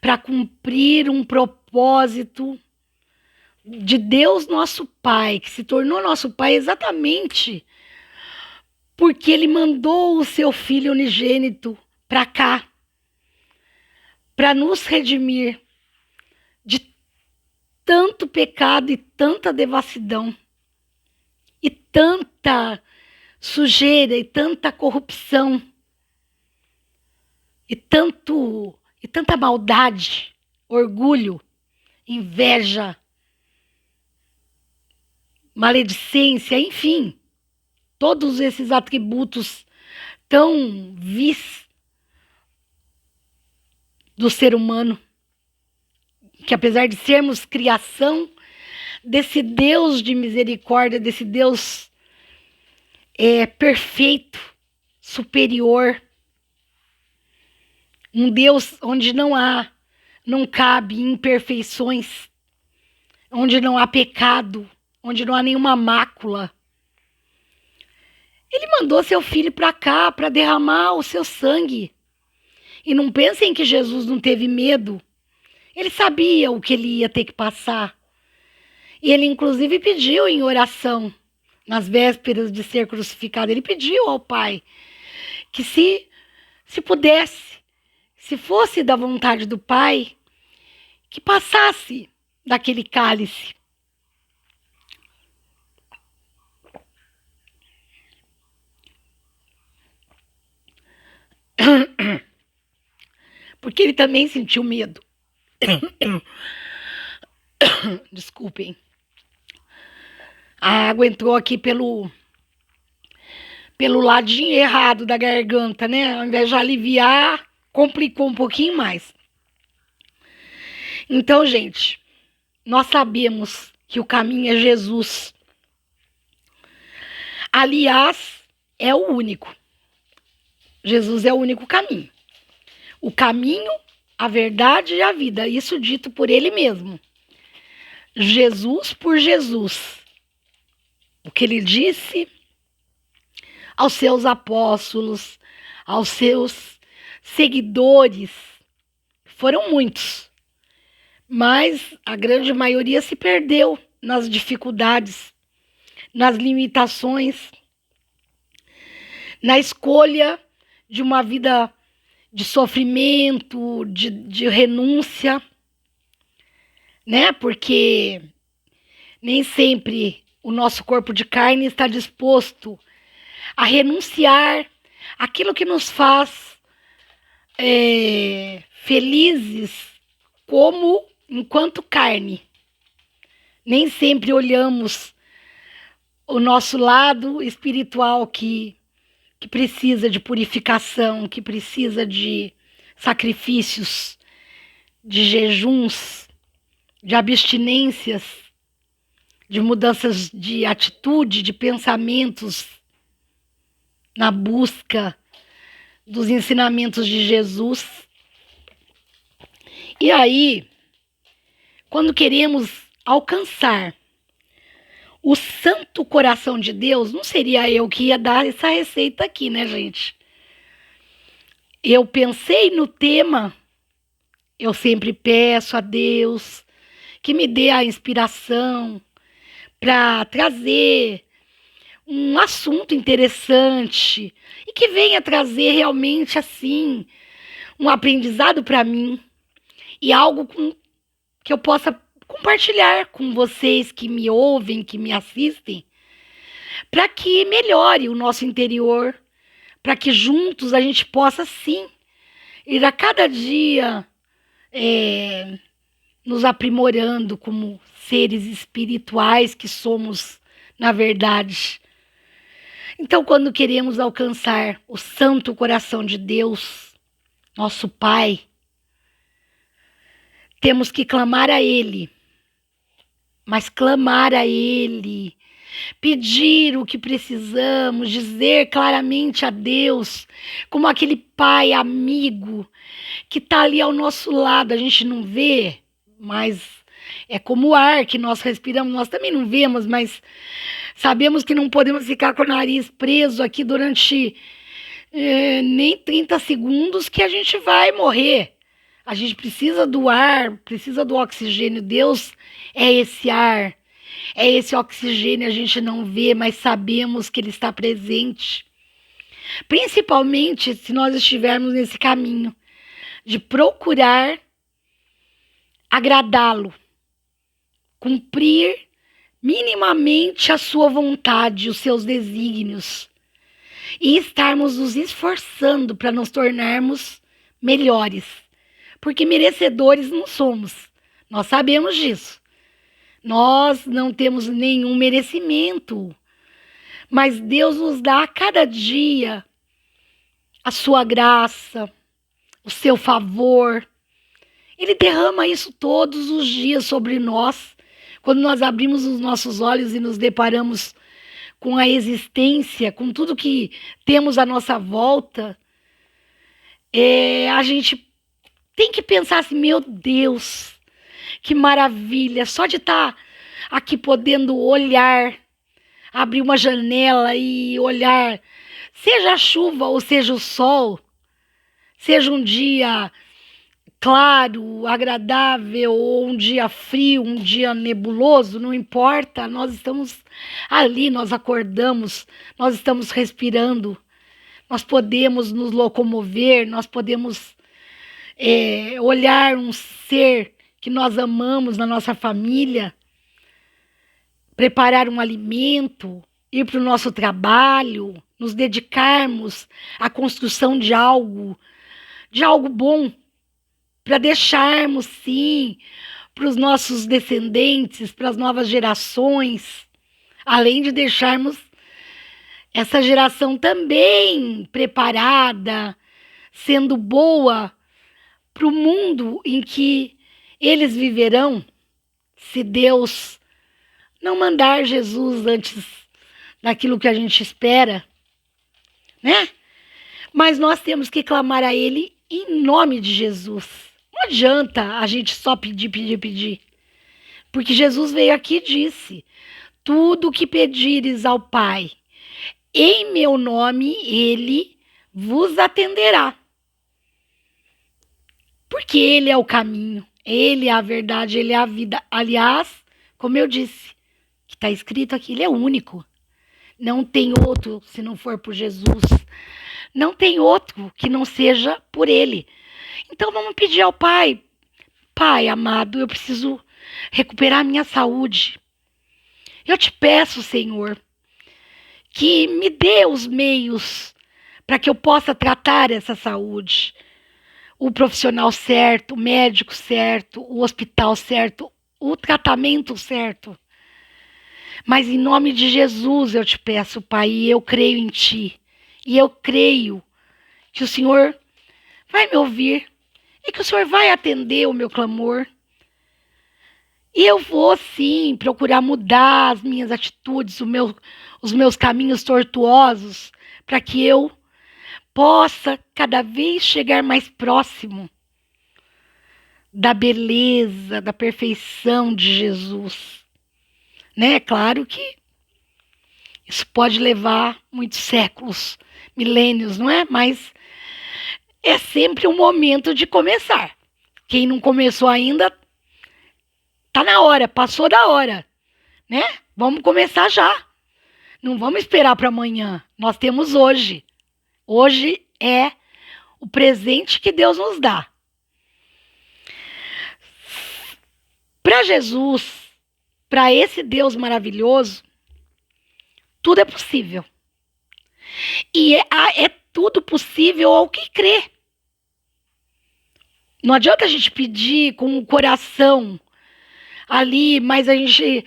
para cumprir um propósito de Deus nosso Pai, que se tornou nosso Pai exatamente porque Ele mandou o seu Filho unigênito para cá, para nos redimir de tanto pecado e tanta devassidão, e tanta sujeira, e tanta corrupção, e tanta maldade, orgulho, inveja, maledicência, enfim, todos esses atributos tão vis do ser humano, que apesar de sermos criação desse Deus de misericórdia, desse Deus perfeito, superior, um Deus onde não cabe imperfeições, onde não há pecado, onde não há nenhuma mácula. Ele mandou seu filho para cá para derramar o seu sangue. E não pensem que Jesus não teve medo. Ele sabia o que ele ia ter que passar. E ele inclusive pediu em oração, nas vésperas de ser crucificado, ele pediu ao Pai que se pudesse, se fosse da vontade do Pai, que passasse daquele cálice. Porque porque ele também sentiu medo. Desculpem. A água entrou aqui pelo ladinho errado da garganta, né? Ao invés de aliviar, complicou um pouquinho mais. Então, gente, nós sabemos que o caminho é Jesus. Aliás, é o único. Jesus é o único caminho. O caminho, a verdade e a vida. Isso dito por ele mesmo. Jesus por Jesus. O que ele disse aos seus apóstolos, aos seus seguidores, foram muitos. Mas a grande maioria se perdeu nas dificuldades, nas limitações, na escolha de uma vida de sofrimento, de renúncia, né? Porque nem sempre o nosso corpo de carne está disposto a renunciar aquilo que nos faz felizes como enquanto carne. Nem sempre olhamos o nosso lado espiritual que precisa de purificação, que precisa de sacrifícios, de jejuns, de abstinências, de mudanças de atitude, de pensamentos, na busca dos ensinamentos de Jesus. E aí, quando queremos alcançar o santo coração de Deus, não seria eu que ia dar essa receita aqui, né, gente? Eu pensei no tema, eu sempre peço a Deus que me dê a inspiração para trazer um assunto interessante e que venha trazer realmente, assim, um aprendizado para mim e algo que eu possa compartilhar com vocês que me ouvem, que me assistem, para que melhore o nosso interior, para que juntos a gente possa, sim, ir a cada dia nos aprimorando como seres espirituais que somos, na verdade. Então, quando queremos alcançar o santo coração de Deus, nosso Pai, temos que clamar a Ele, mas clamar a Ele, pedir o que precisamos, dizer claramente a Deus, como aquele pai amigo que está ali ao nosso lado, a gente não vê, mas é como o ar que nós respiramos, nós também não vemos, mas sabemos que não podemos ficar com o nariz preso aqui durante nem 30 segundos que a gente vai morrer. A gente precisa do ar, precisa do oxigênio. Deus é esse ar, é esse oxigênio. A gente não vê, mas sabemos que Ele está presente. Principalmente se nós estivermos nesse caminho de procurar agradá-lo, cumprir minimamente a sua vontade, os seus desígnios, e estarmos nos esforçando para nos tornarmos melhores. Porque merecedores não somos. Nós sabemos disso. Nós não temos nenhum merecimento. Mas Deus nos dá a cada dia a sua graça, o seu favor. Ele derrama isso todos os dias sobre nós. Quando nós abrimos os nossos olhos e nos deparamos com a existência, com tudo que temos à nossa volta, a gente tem que pensar assim, meu Deus, que maravilha, só de estar aqui podendo olhar, abrir uma janela e olhar, seja a chuva ou seja o sol, seja um dia claro, agradável, ou um dia frio, um dia nebuloso, não importa, nós estamos ali, nós acordamos, nós estamos respirando, nós podemos nos locomover, nós podemos olhar um ser que nós amamos na nossa família, preparar um alimento, ir para o nosso trabalho, nos dedicarmos à construção de algo bom, para deixarmos, sim, para os nossos descendentes, para as novas gerações, além de deixarmos essa geração também preparada, sendo boa para o mundo em que eles viverão, se Deus não mandar Jesus antes daquilo que a gente espera, né? Mas nós temos que clamar a Ele em nome de Jesus. Não adianta a gente só pedir, pedir, pedir. Porque Jesus veio aqui e disse: tudo que pedires ao Pai, em meu nome, Ele vos atenderá. Porque Ele é o caminho, Ele é a verdade, Ele é a vida. Aliás, como eu disse, que está escrito aqui, Ele é único. Não tem outro se não for por Jesus. Não tem outro que não seja por Ele. Então vamos pedir ao Pai: Pai amado, eu preciso recuperar minha saúde. Eu te peço, Senhor, que me dê os meios para que eu possa tratar essa saúde. O profissional certo, o médico certo, o hospital certo, o tratamento certo. Mas em nome de Jesus eu te peço, Pai, e eu creio em Ti. E eu creio que o Senhor vai me ouvir e que o Senhor vai atender o meu clamor. E eu vou, sim, procurar mudar as minhas atitudes, os meus caminhos tortuosos, para que eu possa cada vez chegar mais próximo da beleza, da perfeição de Jesus. Né? Claro que isso pode levar muitos séculos, milênios, não é? Mas é sempre um momento de começar. Quem não começou ainda, tá na hora, passou da hora, né? Vamos começar já. Não vamos esperar para amanhã. Nós temos hoje. Hoje é o presente que Deus nos dá. Para Jesus, para esse Deus maravilhoso, tudo é possível. E é tudo possível ao que crê. Não adianta a gente pedir com o coração ali, mas a gente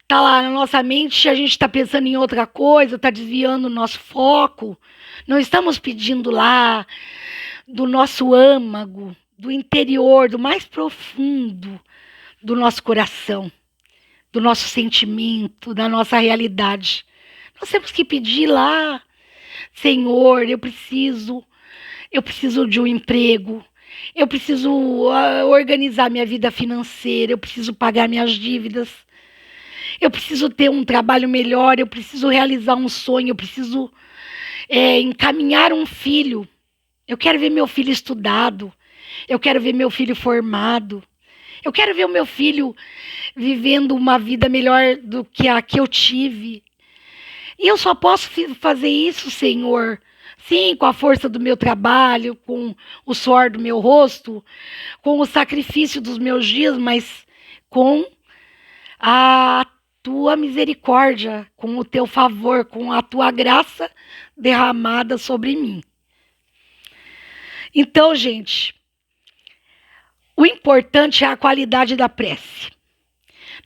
tá lá na nossa mente, a gente está pensando em outra coisa, está desviando o nosso foco. Não estamos pedindo lá do nosso âmago, do interior, do mais profundo do nosso coração, do nosso sentimento, da nossa realidade. Nós temos que pedir lá: Senhor, eu preciso de um emprego, eu preciso organizar minha vida financeira, eu preciso pagar minhas dívidas, eu preciso ter um trabalho melhor, eu preciso realizar um sonho, eu preciso encaminhar um filho. Eu quero ver meu filho estudado, eu quero ver meu filho formado, eu quero ver o meu filho vivendo uma vida melhor do que a que eu tive. E eu só posso fazer isso, Senhor, sim, com a força do meu trabalho, com o suor do meu rosto, com o sacrifício dos meus dias, mas com a tua misericórdia, com o teu favor, com a tua graça derramada sobre mim. Então, gente, o importante é a qualidade da prece.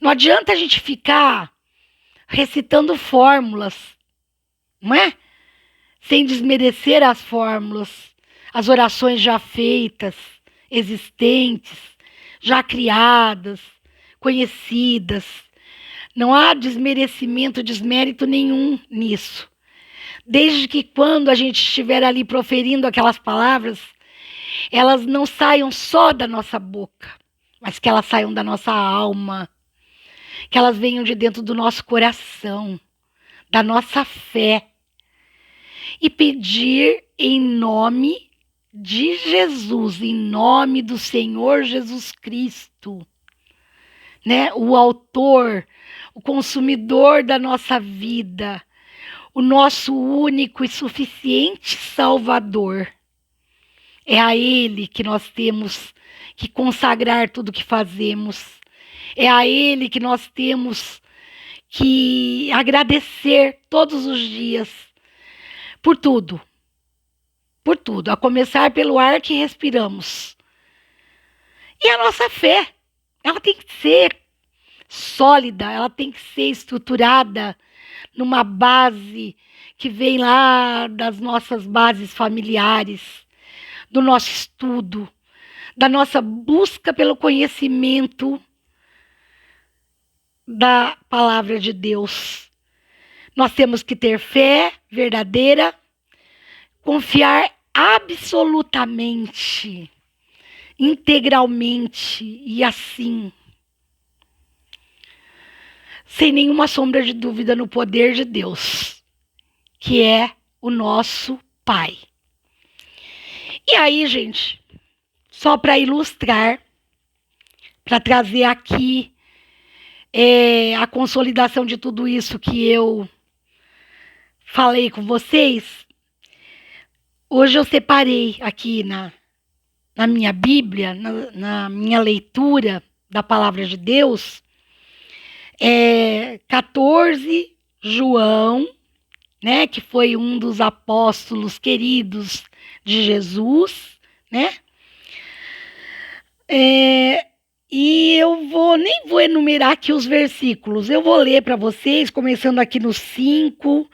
Não adianta a gente ficar recitando fórmulas, não é? Sem desmerecer as fórmulas, as orações já feitas, existentes, já criadas, conhecidas. Não há desmerecimento, desmérito nenhum nisso. Desde que quando a gente estiver ali proferindo aquelas palavras, elas não saiam só da nossa boca, mas que elas saiam da nossa alma, que elas venham de dentro do nosso coração, da nossa fé. E pedir em nome de Jesus, em nome do Senhor Jesus Cristo, né? O autor, o consumidor da nossa vida, o nosso único e suficiente Salvador. É a Ele que nós temos que consagrar tudo que fazemos. É a Ele que nós temos que agradecer todos os dias por tudo, a começar pelo ar que respiramos. E a nossa fé, ela tem que ser sólida, ela tem que ser estruturada numa base que vem lá das nossas bases familiares, do nosso estudo, da nossa busca pelo conhecimento da palavra de Deus. Nós temos que ter fé verdadeira, confiar absolutamente, integralmente e assim, sem nenhuma sombra de dúvida no poder de Deus, que é o nosso Pai. E aí, gente, só para ilustrar, para trazer aqui a consolidação de tudo isso que eu falei com vocês, hoje eu separei aqui na minha Bíblia, na minha leitura da Palavra de Deus, 14 João, né, que foi um dos apóstolos queridos de Jesus, né? E eu nem vou enumerar aqui os versículos, eu vou ler para vocês, começando aqui no 5,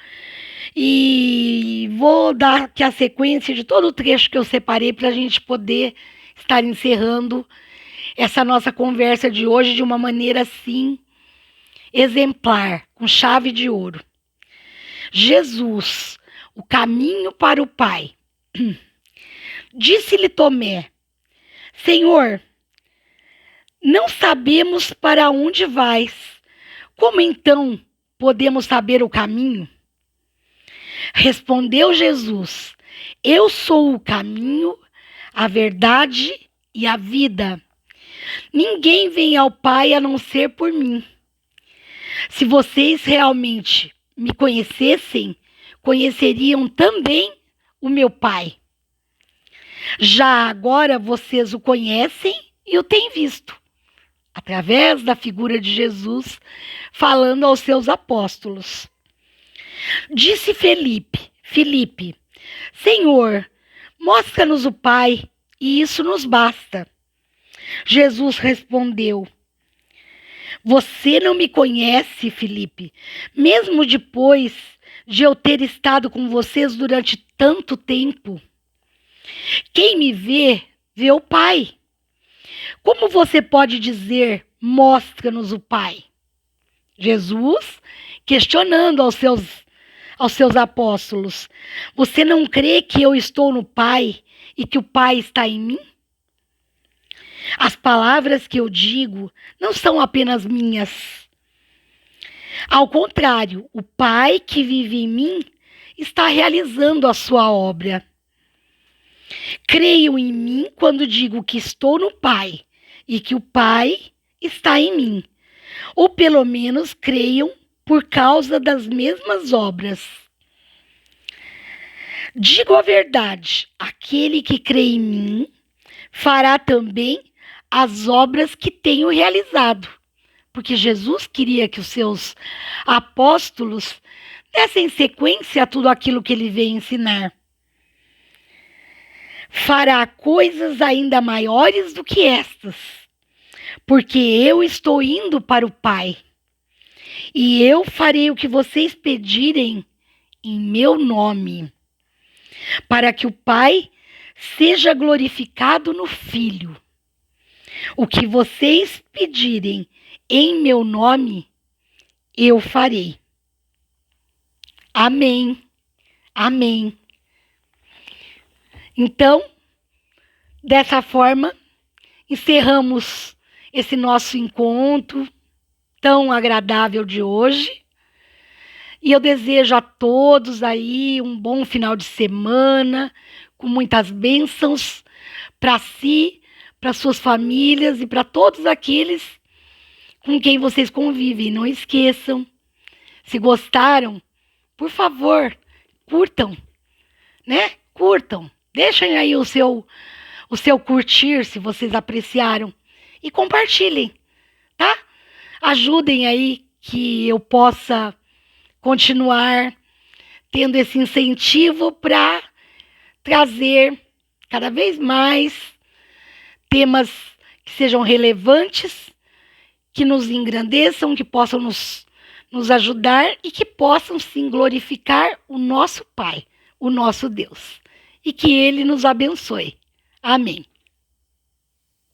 e vou dar aqui a sequência de todo o trecho que eu separei para a gente poder estar encerrando essa nossa conversa de hoje de uma maneira assim exemplar, com chave de ouro. Jesus, o caminho para o Pai. Disse-lhe Tomé: Senhor, não sabemos para onde vais. Como então podemos saber o caminho? Respondeu Jesus: Eu sou o caminho, a verdade e a vida. Ninguém vem ao Pai a não ser por mim. Se vocês realmente me conhecessem, conheceriam também o meu Pai. Já agora vocês o conhecem e o têm visto, através da figura de Jesus falando aos seus apóstolos. Disse Filipe, Senhor, mostra-nos o Pai, e isso nos basta. Jesus respondeu: Você não me conhece, Filipe, mesmo depois de eu ter estado com vocês durante tanto tempo. Quem me vê, vê o Pai. Como você pode dizer, mostra-nos o Pai? Jesus questionando aos seus apóstolos: Você não crê que eu estou no Pai e que o Pai está em mim? As palavras que eu digo não são apenas minhas. Ao contrário, o Pai que vive em mim está realizando a sua obra. Creiam em mim quando digo que estou no Pai e que o Pai está em mim. Ou pelo menos creiam por causa das mesmas obras. Digo a verdade, aquele que crê em mim fará também as obras que tenho realizado. Porque Jesus queria que os seus apóstolos dessem sequência a tudo aquilo que ele veio ensinar. Fará coisas ainda maiores do que estas, porque eu estou indo para o Pai. E eu farei o que vocês pedirem em meu nome, para que o Pai seja glorificado no Filho. O que vocês pedirem em meu nome, eu farei. Amém. Amém. Então, dessa forma, encerramos esse nosso encontro tão agradável de hoje. E eu desejo a todos aí um bom final de semana, com muitas bênçãos para si, para suas famílias e para todos aqueles com quem vocês convivem. Não esqueçam, se gostaram, por favor, curtam, né? Curtam. Deixem aí o seu curtir, se vocês apreciaram. E compartilhem, tá? Ajudem aí que eu possa continuar tendo esse incentivo para trazer cada vez mais temas que sejam relevantes, que nos engrandeçam, que possam nos ajudar e que possam, sim, glorificar o nosso Pai, o nosso Deus. E que Ele nos abençoe. Amém.